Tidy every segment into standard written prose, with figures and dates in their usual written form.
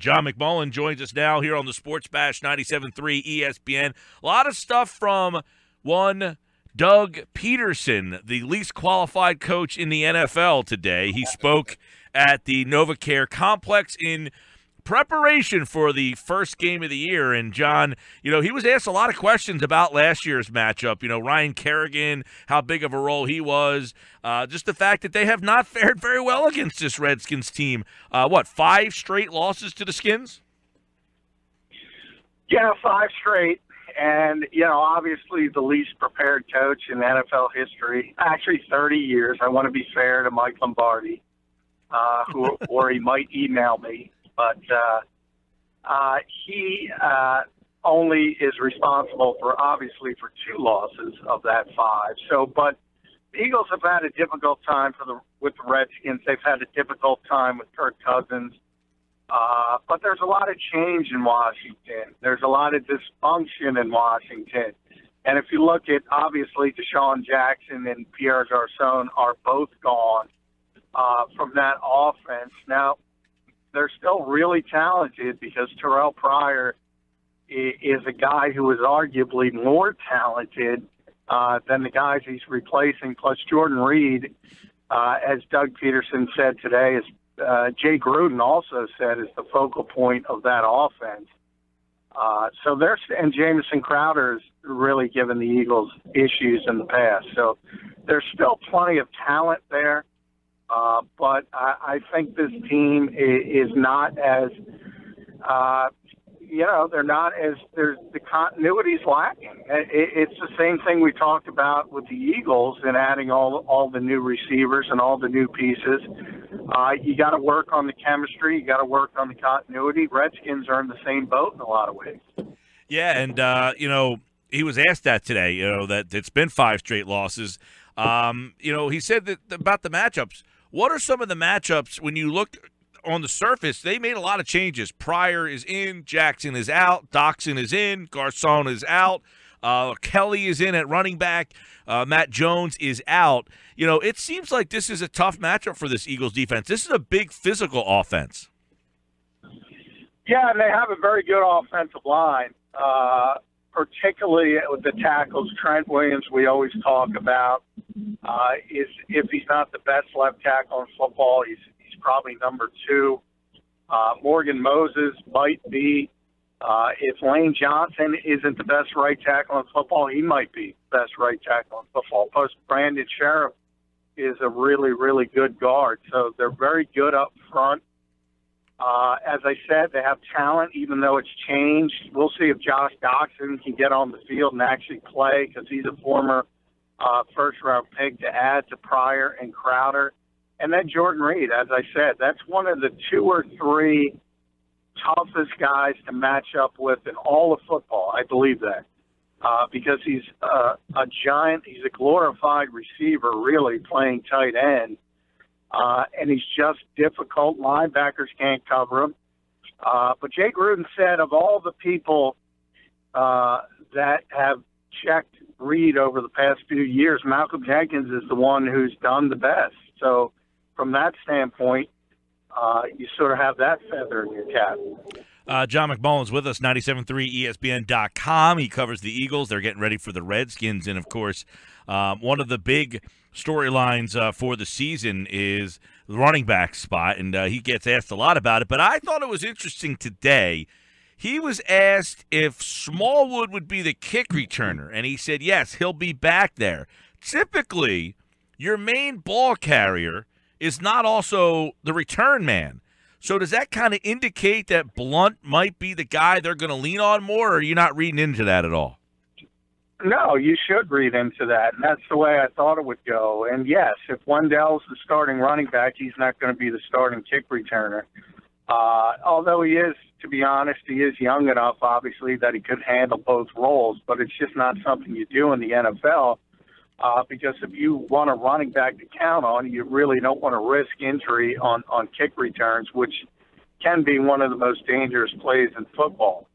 John McMullen joins us now here on the Sports Bash 97.3 ESPN. A lot of stuff from one Doug Pederson, the least qualified coach in the NFL today. He spoke at the NovaCare complex in preparation for the first game of the year. And, John, he was asked a lot of questions about last year's matchup. Ryan Kerrigan, how big of a role he was. Just the fact that they have not fared very well against this Redskins team. 5 straight losses to the Skins? Yeah, 5 straight. And, obviously the least prepared coach in NFL history. Actually, 30 years. I want to be fair to Mike Lombardi, or he might email me. But he only is responsible for 2 losses of that 5. So, but the Eagles have had a difficult time with the Redskins. They've had a difficult time with Kirk Cousins. But there's a lot of change in Washington. There's a lot of dysfunction in Washington. And if you look at, obviously, Shaun Jackson and Pierre Garçon are both gone from that offense. Now, they're still really talented because Terrell Pryor is a guy who is arguably more talented than the guys he's replacing. Plus, Jordan Reed, as Doug Pederson said today, Jay Gruden also said, is the focal point of that offense. And Jamison Crowder's really given the Eagles issues in the past. So there's still plenty of talent there. But I think this team is not as, they're not as, the continuity's lacking. It's the same thing we talked about with the Eagles and adding all the new receivers and all the new pieces. You got to work on the chemistry. You got to work on the continuity. Redskins are in the same boat in a lot of ways. Yeah, and, he was asked that today, that it's been 5 straight losses. He said that about the matchups. What are some of the matchups when you look on the surface? They made a lot of changes. Pryor is in, Jackson is out, Doxson is in, Garçon is out, Kelly is in at running back, Matt Jones is out. It seems like this is a tough matchup for this Eagles defense. This is a big physical offense. Yeah, and they have a very good offensive line, particularly with the tackles. Trent Williams, we always talk about, is if he's not the best left tackle in football, he's probably number 2. Morgan Moses might be. If Lane Johnson isn't the best right tackle in football, he might be the best right tackle in football. Plus, Brandon Sheriff is a really, really good guard. So they're very good up front. As I said, they have talent, even though it's changed. We'll see if Josh Doxson can get on the field and actually play, because he's a former first-round pick to add to Pryor and Crowder. And then Jordan Reed, as I said, that's one of the 2 or 3 toughest guys to match up with in all of football. I believe that. Because he's a giant. He's a glorified receiver, really, playing tight end. And he's just difficult. Linebackers can't cover him. But Jay Gruden said of all the people that have checked Reed over the past few years, Malcolm Jenkins is the one who's done the best. So from that standpoint, you sort of have that feather in your cap. John McMullen's with us, 97.3 ESPN.com. He covers the Eagles. They're getting ready for the Redskins. And, of course, one of the big storylines for the season is the running back spot, and he gets asked a lot about it. But I thought it was interesting today. He was asked if Smallwood would be the kick returner, and he said, yes, he'll be back there. Typically, your main ball carrier is not also the return man. So does that kind of indicate that Blunt might be the guy they're going to lean on more, or are you not reading into that at all? No, you should read into that, and that's the way I thought it would go. And, yes, if Wendell's the starting running back, he's not going to be the starting kick returner. Although he is, to be honest, he is young enough, obviously, that he could handle both roles, but it's just not something you do in the NFL. Because if you want a running back to count on, you really don't want to risk injury on kick returns, which can be one of the most dangerous plays in football.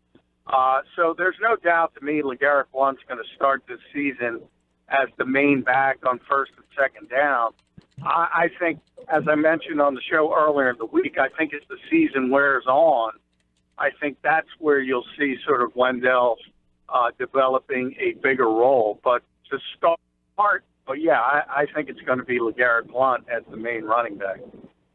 So there's no doubt to me LeGarrette Blount's going to start this season as the main back on first and second down. I think, as I mentioned on the show earlier in the week, I think as the season wears on, I think that's where you'll see sort of Wendell developing a bigger role. But to start, I think it's going to be LeGarrette Blount as the main running back.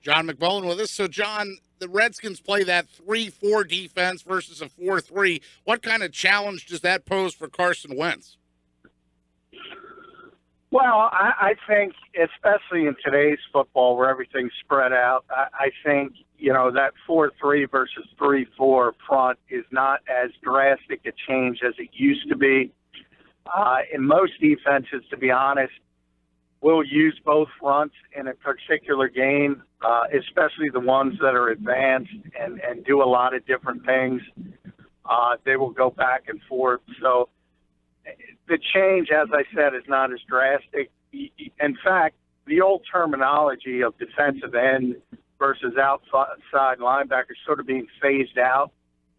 John McMullen with us. So, John, the Redskins play that 3-4 defense versus a 4-3. What kind of challenge does that pose for Carson Wentz? Well, I think, especially in today's football where everything's spread out, I think, that 4-3 versus 3-4 front is not as drastic a change as it used to be. In most defenses, to be honest, we'll use both fronts in a particular game, especially the ones that are advanced and do a lot of different things. They will go back and forth. So the change, as I said, is not as drastic. In fact, the old terminology of defensive end versus outside linebacker is sort of being phased out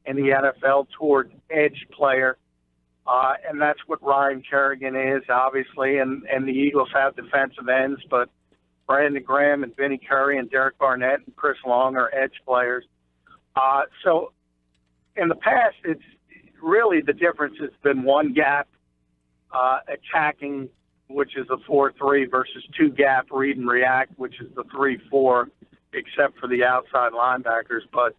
in the NFL toward edge player. And that's what Ryan Kerrigan is, obviously. And the Eagles have defensive ends, but Brandon Graham and Vinny Curry and Derek Barnett and Chris Long are edge players. So in the past, it's really the difference has been one gap attacking, which is a 4-3, versus two gap read and react, which is the 3-4, except for the outside linebackers. But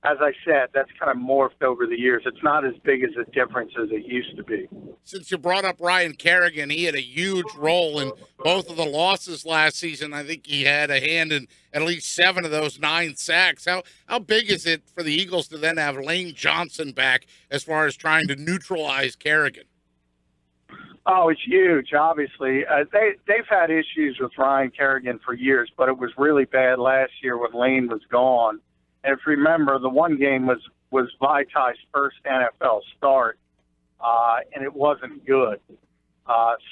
as I said, that's kind of morphed over the years. It's not as big as a difference as it used to be. Since you brought up Ryan Kerrigan, he had a huge role in both of the losses last season. I think he had a hand in at least 7 of those 9 sacks. How big is it for the Eagles to then have Lane Johnson back as far as trying to neutralize Kerrigan? Oh, it's huge, obviously. They've had issues with Ryan Kerrigan for years, but it was really bad last year when Lane was gone. And if you remember, the one game was Vitai's first NFL start, and it wasn't good.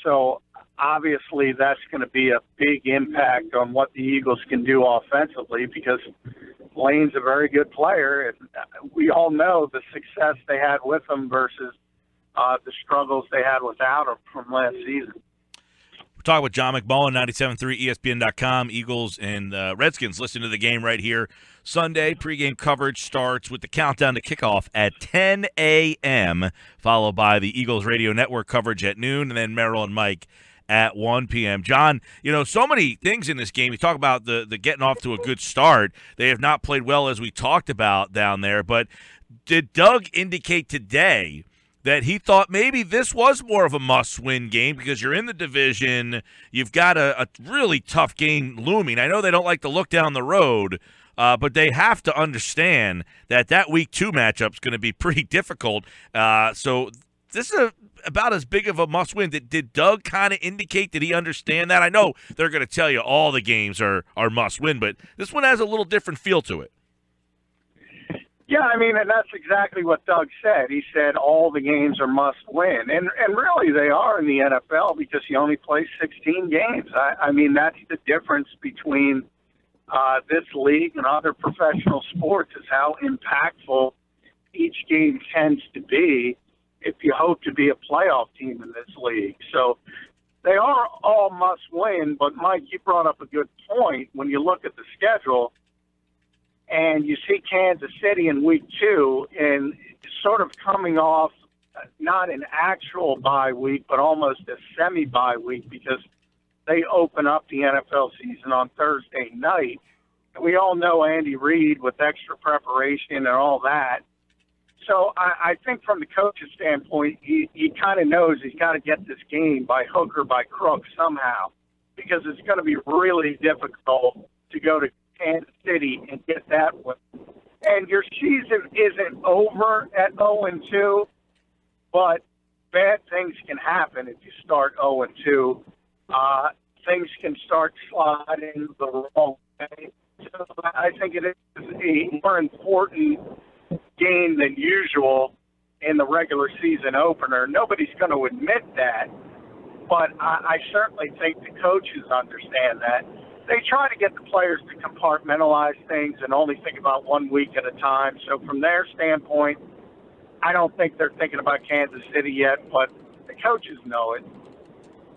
So obviously that's going to be a big impact on what the Eagles can do offensively, because Lane's a very good player, and we all know the success they had with him versus the struggles they had without him from last season. We're talking with John McMullen, 97.3 ESPN.com. Eagles and Redskins. Listen to the game right here. Sunday, pregame coverage starts with the countdown to kickoff at 10 a.m., followed by the Eagles Radio Network coverage at noon, and then Merrill and Mike at 1 p.m. John, so many things in this game. You talk about the getting off to a good start. They have not played well, as we talked about down there. But did Doug indicate today that he thought maybe this was more of a must-win game because you're in the division, you've got a really tough game looming? I know they don't like to look down the road, but they have to understand that Week 2 matchup is going to be pretty difficult. So this is about as big of a must-win. Did Doug kind of indicate that he understand that? I know they're going to tell you all the games are must-win, but this one has a little different feel to it. Yeah, and that's exactly what Doug said. He said all the games are must-win. And really they are in the NFL because you only play 16 games. That's the difference between this league and other professional sports, is how impactful each game tends to be if you hope to be a playoff team in this league. So they are all must-win, but Mike, you brought up a good point. When you look at the schedule, and you see Kansas City in Week 2 and sort of coming off not an actual bye week, but almost a semi-bye week, because they open up the NFL season on Thursday night. And we all know Andy Reid with extra preparation and all that. So I think from the coach's standpoint, he kind of knows he's got to get this game by hook or by crook somehow, because it's going to be really difficult to go to Kansas City and get that one. And your season isn't over at 0-2, but bad things can happen if you start 0-2. Things can start sliding the wrong way. So I think it is a more important game than usual in the regular season opener. Nobody's going to admit that, but I certainly think the coaches understand that. They try to get the players to compartmentalize things and only think about 1 week at a time. So from their standpoint, I don't think they're thinking about Kansas City yet, but the coaches know it.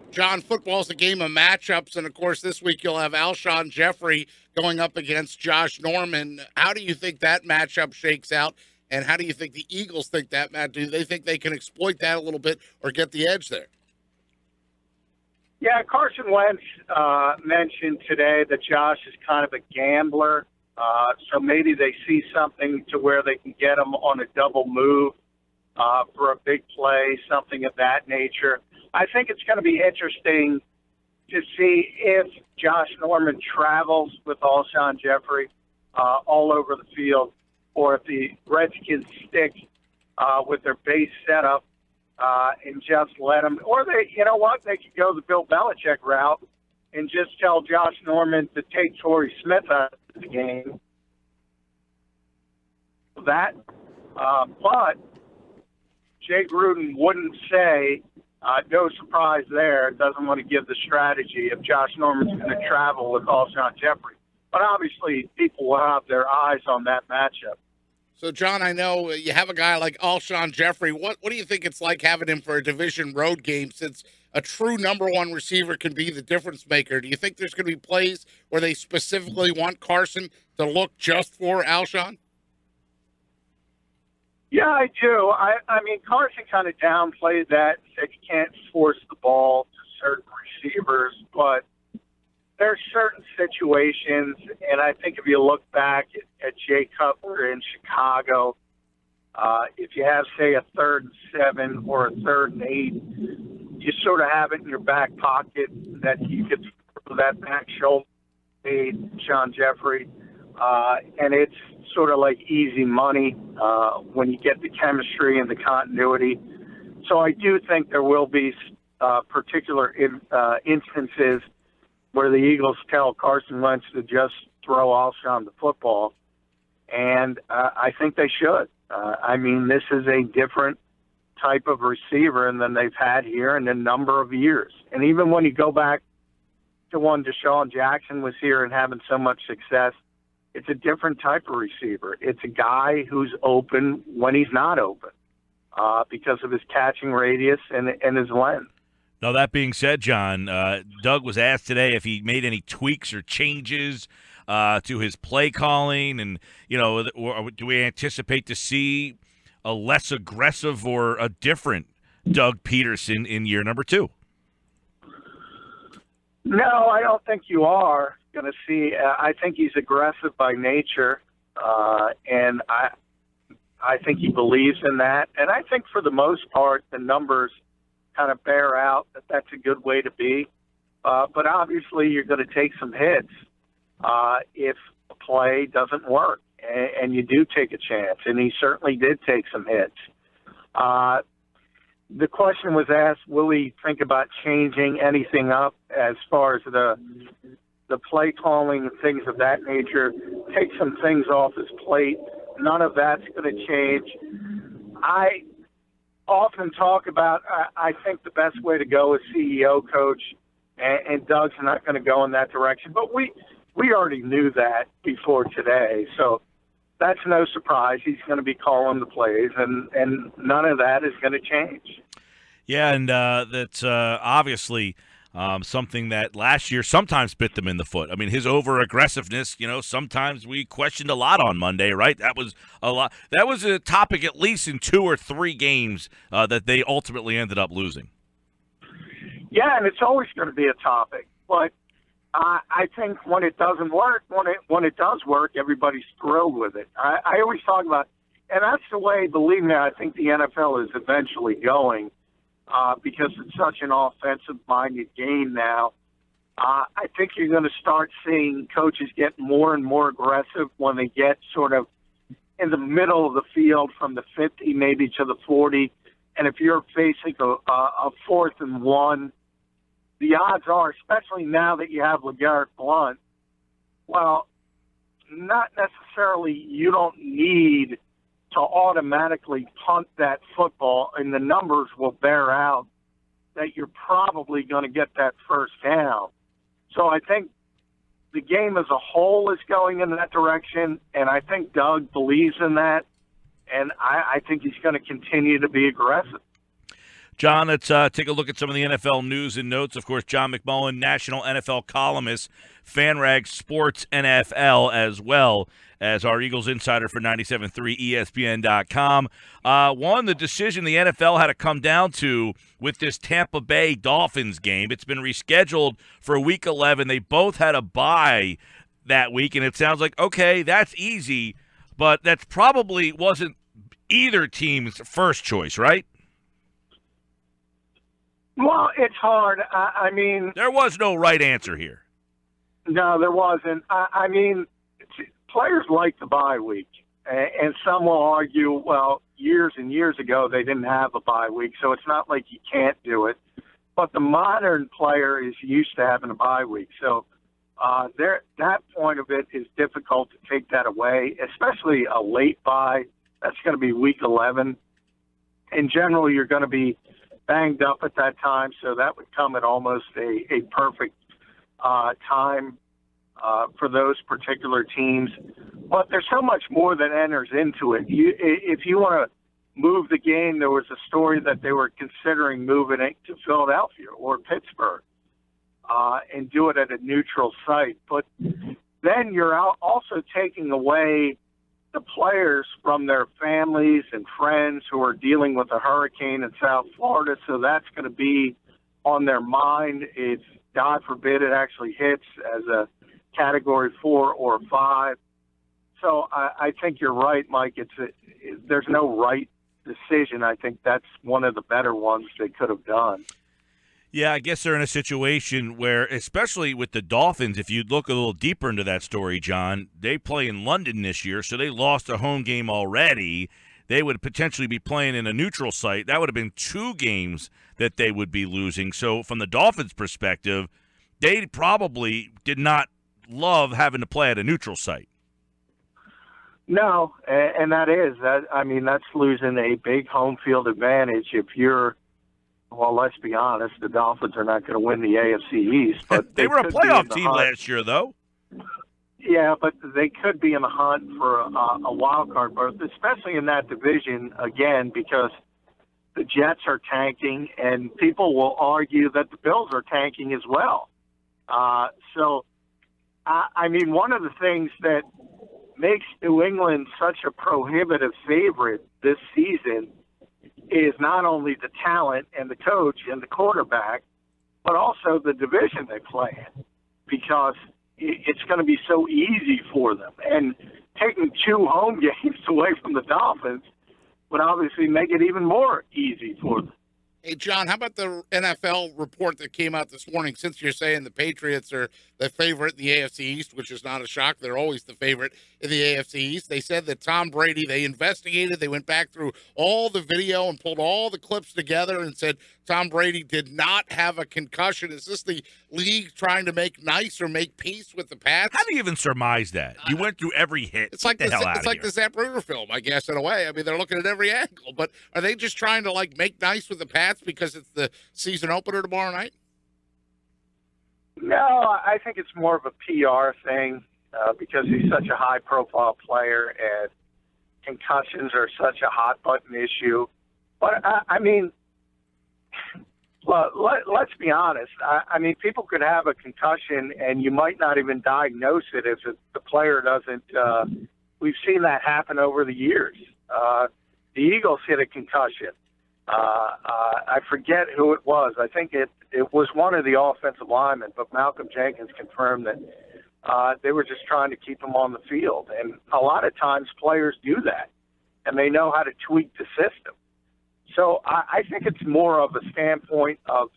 John, football's a game of matchups, and of course this week you'll have Alshon Jeffery going up against Josh Norman. How do you think that matchup shakes out? And how do you think the Eagles think that, Matt? Do they think they can exploit that a little bit or get the edge there? Yeah, Carson Wentz mentioned today that Josh is kind of a gambler. So maybe they see something to where they can get him on a double move for a big play, something of that nature. I think it's going to be interesting to see if Josh Norman travels with Alshon Jeffery all over the field, or if the Redskins stick with their base setup and just let them, or they, you know what, they could go the Bill Belichick route and just tell Josh Norman to take Torrey Smith out of the game. But Jay Gruden wouldn't say, no surprise there, doesn't want to give the strategy if Josh Norman's going to travel with Alshon Jeffery. But obviously, people will have their eyes on that matchup. So, John, I know you have a guy like Alshon Jeffery. What do you think it's like having him for a division road game, since a true number one receiver can be the difference maker? Do you think there's going to be plays where they specifically want Carson to look just for Alshon? Yeah, I do. I mean, Carson kind of downplayed that, said you can't force the ball to certain receivers, but there's certain situations, and I think if you look back at Jay Cutler in Chicago, if you have, say, a 3rd and 7 or a 3rd and 8, you sort of have it in your back pocket that you could throw that back shoulder to Shaun Jeffery, and it's sort of like easy money when you get the chemistry and the continuity. So I do think there will be particular instances where the Eagles tell Carson Wentz to just throw Alshon the football, and I think they should. I mean, this is a different type of receiver than they've had here in a number of years. And even when you go back to when Deshaun Jackson was here and having so much success, it's a different type of receiver. It's a guy who's open when he's not open because of his catching radius and his length. Now, that being said, John, Doug was asked today if he made any tweaks or changes to his play calling, and, you know, do we anticipate to see a less aggressive or a different Doug Pederson in year number 2? No, I don't think you are going to see. I think he's aggressive by nature, and I think he believes in that. And I think for the most part, the numbers kind of bear out that that's a good way to be. But obviously, you're going to take some hits if a play doesn't work, and you do take a chance. And he certainly did take some hits. The question was asked, will he think about changing anything up as far as the play calling and things of that nature, take some things off his plate. None of that's going to change. I often talk about, I think the best way to go is CEO coach, and Doug's not going to go in that direction. But we already knew that before today, so that's no surprise. He's going to be calling the plays, and none of that is going to change. Yeah, and that's obviously something that last year sometimes bit them in the foot. I mean, his over-aggressiveness, you know, sometimes we questioned a lot on Monday, right? That was a lot. That was a topic at least in 2 or 3 games that they ultimately ended up losing. Yeah, and it's always going to be a topic. But I think when it doesn't work, when it does work, everybody's thrilled with it. I always talk about, and that's the way, believe me, I think the NFL is eventually going. Because it's such an offensive-minded game now. I think you're going to start seeing coaches get more and more aggressive when they get sort of in the middle of the field from the 50 maybe to the 40. And if you're facing a 4th and 1, the odds are, especially now that you have LeGarrette Blount, well, not necessarily you don't need to automatically punt that football, and the numbers will bear out that you're probably going to get that first down. So I think the game as a whole is going in that direction, and I think Doug believes in that, and I think he's going to continue to be aggressive. John, let's take a look at some of the NFL news and notes. Of course, John McMullen, national NFL columnist, FanRag Sports NFL, as well as our Eagles insider for 97.3 ESPN.com. The decision the NFL had to come down to with this Tampa Bay Dolphins game. It's been rescheduled for Week 11. They both had a bye that week, and it sounds like, okay, that's easy, but that probably wasn't either team's first choice, right? Well, it's hard. I mean, there was no right answer here. No, there wasn't. I mean, players like the bye week, and some will argue, well, years and years ago they didn't have a bye week, so it's not like you can't do it. But the modern player is used to having a bye week, so that point of it is difficult to take that away, especially a late bye. That's going to be Week 11. In general, you're going to be banged up at that time, so that would come at almost a perfect time for those particular teams. But there's so much more that enters into it. If you want to move the game, there was a story that they were considering moving it to Philadelphia or Pittsburgh and do it at a neutral site. But then you're also taking away the players from their families and friends who are dealing with a hurricane in South Florida, so that's going to be on their mind if, God forbid, it actually hits as a Category 4 or 5. So I think you're right, Mike. There's no right decision. I think that's one of the better ones they could have done. Yeah, I guess they're in a situation where, especially with the Dolphins, if you look a little deeper into that story, John, they play in London this year, so they lost a home game already. They would potentially be playing in a neutral site. That would have been 2 games that they would be losing. So from the Dolphins' perspective, they probably did not love having to play at a neutral site. No, and that's losing a big home field advantage if you're, well, let's be honest, the Dolphins are not going to win the AFC East. But they were a playoff team last year, though. Yeah, but they could be in the hunt for a wild card berth, especially in that division, again, because the Jets are tanking, and people will argue that the Bills are tanking as well. I mean, one of the things that makes New England such a prohibitive favorite this season is not only the talent and the coach and the quarterback, but also the division they play in, because it's going to be so easy for them. And taking 2 home games away from the Dolphins would obviously make it even more easy for them. Hey, John, how about the NFL report that came out this morning? Since you're saying the Patriots are the favorite in the AFC East, which is not a shock. They're always the favorite in the AFC East. They said that Tom Brady, they investigated, they went back through all the video and pulled all the clips together and said Tom Brady did not have a concussion. Is this the league trying to make nice or make peace with the Pats? How do you even surmise that? You went through every hit. It's like the Zapruder film, I guess, in a way. I mean, they're looking at every angle. But are they just trying to, make nice with the Pats because it's the season opener tomorrow night? No, I think it's more of a PR thing because he's such a high-profile player and concussions are such a hot-button issue. But, I mean, let's be honest. I mean, people could have a concussion and you might not even diagnose it if the player doesn't. We've seen that happen over the years. The Eagles hit a concussion. I forget who it was. I think it was one of the offensive linemen, but Malcolm Jenkins confirmed that they were just trying to keep him on the field. And a lot of times players do that, and they know how to tweak the system. So I think it's more of a standpoint of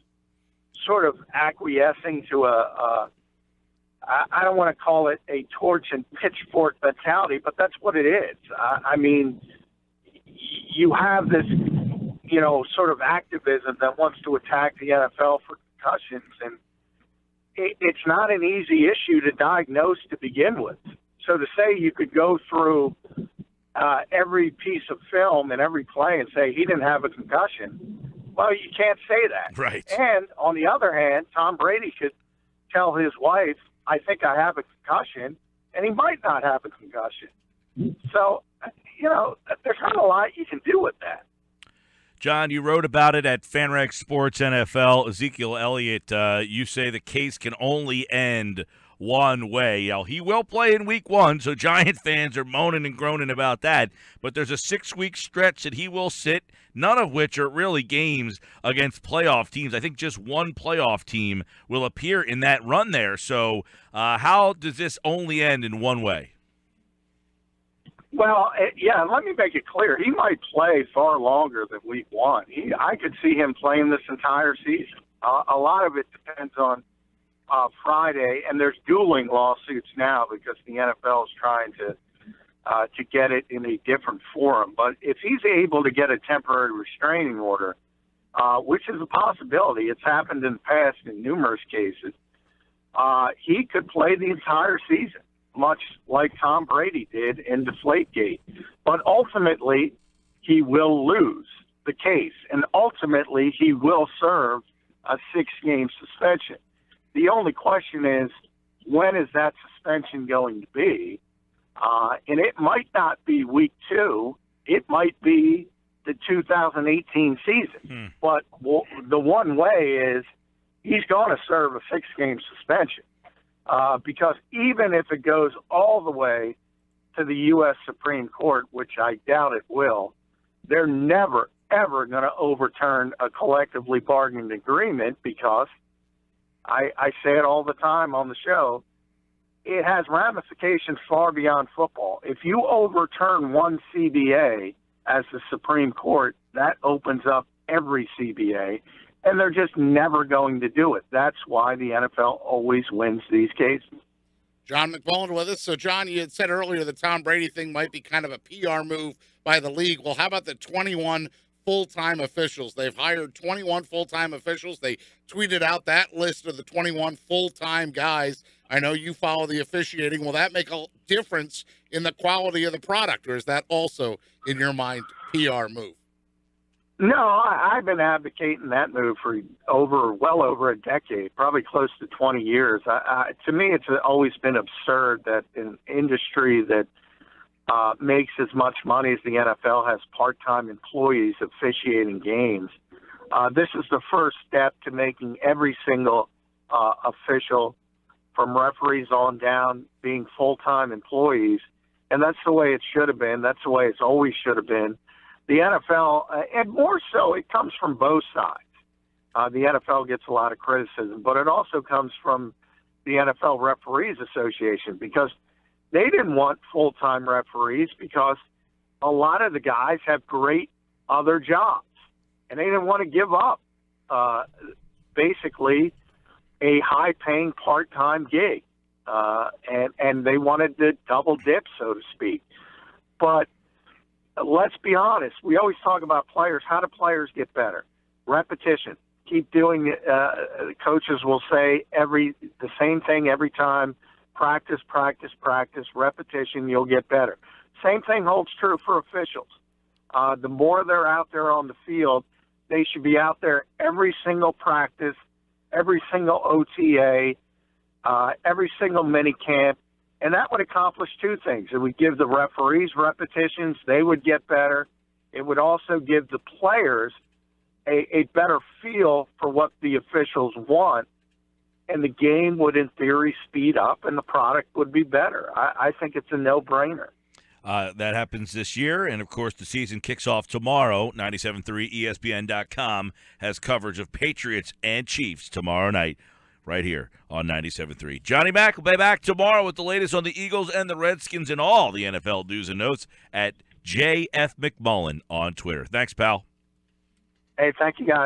sort of acquiescing to I don't want to call it a torch and pitchfork mentality, but that's what it is. I mean, you have this, sort of activism that wants to attack the NFL for concussions, and it's not an easy issue to diagnose to begin with. So to say you could go through every piece of film and every play and say he didn't have a concussion, well, you can't say that. Right. And on the other hand, Tom Brady could tell his wife, I think I have a concussion, and he might not have a concussion. So, there's not a lot you can do with that. John, you wrote about it at FanRag Sports NFL. Ezekiel Elliott, you say the case can only end one way. Now, he will play in week 1, so Giant fans are moaning and groaning about that. But there's a 6-week stretch that he will sit, none of which are really games against playoff teams. I think just one playoff team will appear in that run there. So how does this only end in one way? Well, yeah, let me make it clear. He might play far longer than week 1. I could see him playing this entire season. A lot of it depends on Friday, and there's dueling lawsuits now because the NFL is trying to get it in a different forum. But if he's able to get a temporary restraining order, which is a possibility, it's happened in the past in numerous cases, he could play the entire season, much like Tom Brady did in Deflategate. But ultimately, he will lose the case, and ultimately he will serve a 6-game suspension. The only question is, when is that suspension going to be? And it might not be week 2. It might be the 2018 season. But the one way is he's going to serve a 6-game suspension because even if it goes all the way to the U.S. Supreme Court, which I doubt it will, they're never, ever going to overturn a collectively bargained agreement because I say it all the time on the show, it has ramifications far beyond football. If you overturn one CBA as the Supreme Court, that opens up every CBA, and they're just never going to do it. That's why the NFL always wins these cases. John McMullen with us. So, John, you had said earlier the Tom Brady thing might be kind of a PR move by the league. Well, how about the 21 full-time officials? They've hired 21 full-time officials. They tweeted out that list of the 21 full-time guys. I know you follow the officiating. Will that make a difference in the quality of the product, or is that also, in your mind, PR move? No, I've been advocating that move for well over a decade, probably close to 20 years. To me, it's always been absurd that an industry that makes as much money as the NFL has part-time employees officiating games. This is the first step to making every single official, from referees on down, being full-time employees, and that's the way it should have been. That's the way it's always should have been. The NFL, and more so, it comes from both sides. The NFL gets a lot of criticism, but it also comes from the NFL Referees Association because they didn't want full-time referees because a lot of the guys have great other jobs, and they didn't want to give up basically a high-paying part-time gig, and they wanted to double dip, so to speak. But let's be honest. We always talk about players. How do players get better? Repetition. Keep doing it. Coaches will say the same thing every time. Practice, practice, practice, repetition, you'll get better. Same thing holds true for officials. The more they're out there on the field, they should be out there every single practice, every single OTA, every single mini camp, and that would accomplish two things. It would give the referees repetitions. They would get better. It would also give the players a better feel for what the officials want, and the game would, in theory, speed up, and the product would be better. I think it's a no-brainer. That happens this year, and, of course, the season kicks off tomorrow. 97.3 ESPN.com has coverage of Patriots and Chiefs tomorrow night right here on 97.3. Johnny Mack will be back tomorrow with the latest on the Eagles and the Redskins and all the NFL news and notes at JF McMullen on Twitter. Thanks, pal. Hey, thank you, guys.